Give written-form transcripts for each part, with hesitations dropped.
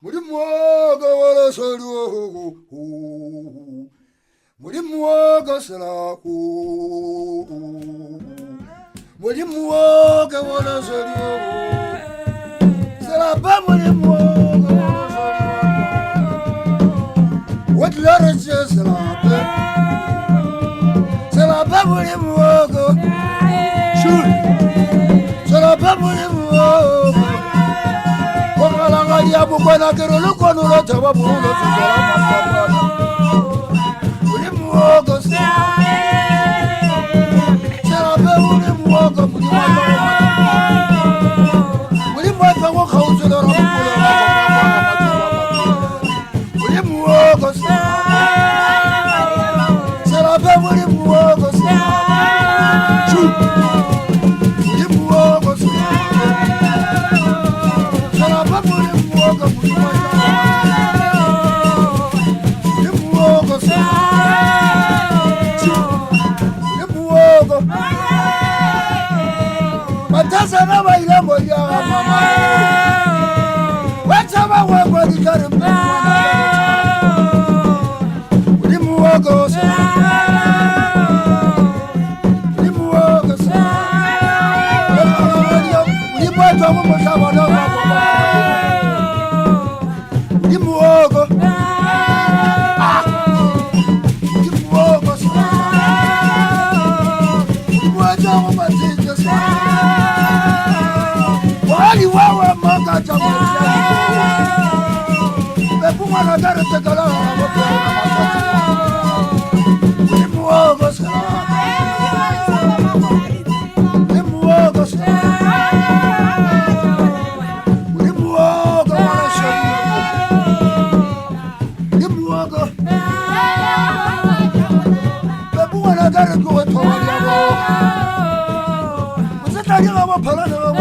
muri mwoga warasaruhu muri mwoga sarahu muri mwoga warasaruhu saraba muri mwoga warasaruhu wadlaraje saraba muri mwoga shur saraba muri mwoga ya bukwana kero lukono rotaba bulo tuzala masabana uri muogo serabe uri muogo uri mwata wo khawzela rabulo uri muogo serabe uri muogo uri muogo serabe uri matasa na baila moja mama wacha wawe ni karibu uli muogo uli muogo uli mwato wa msaba na mama uli muogo uli muogo uli mwato wa matija wali wawe manga chakula bepunga na dare tekala uli muogo sana uli muogo sana uli muogo wala shabu uli muogo bepunga na dare kuwa tawali yabo mzitari wa palana wa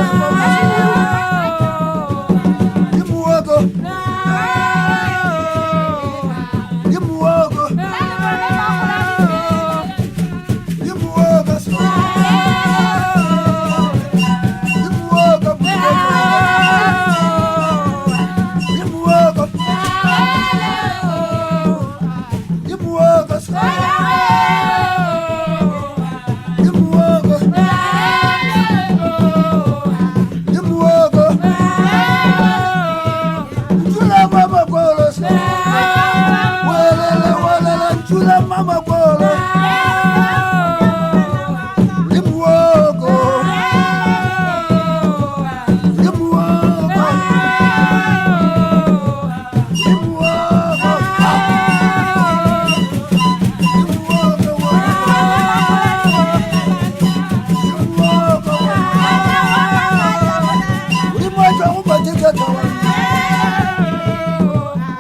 mama bolo limuogo limuogo limuogo limuogo umateka tawa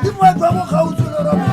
limuogo khawzula rabu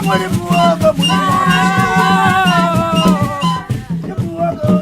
muri muogo muri muogo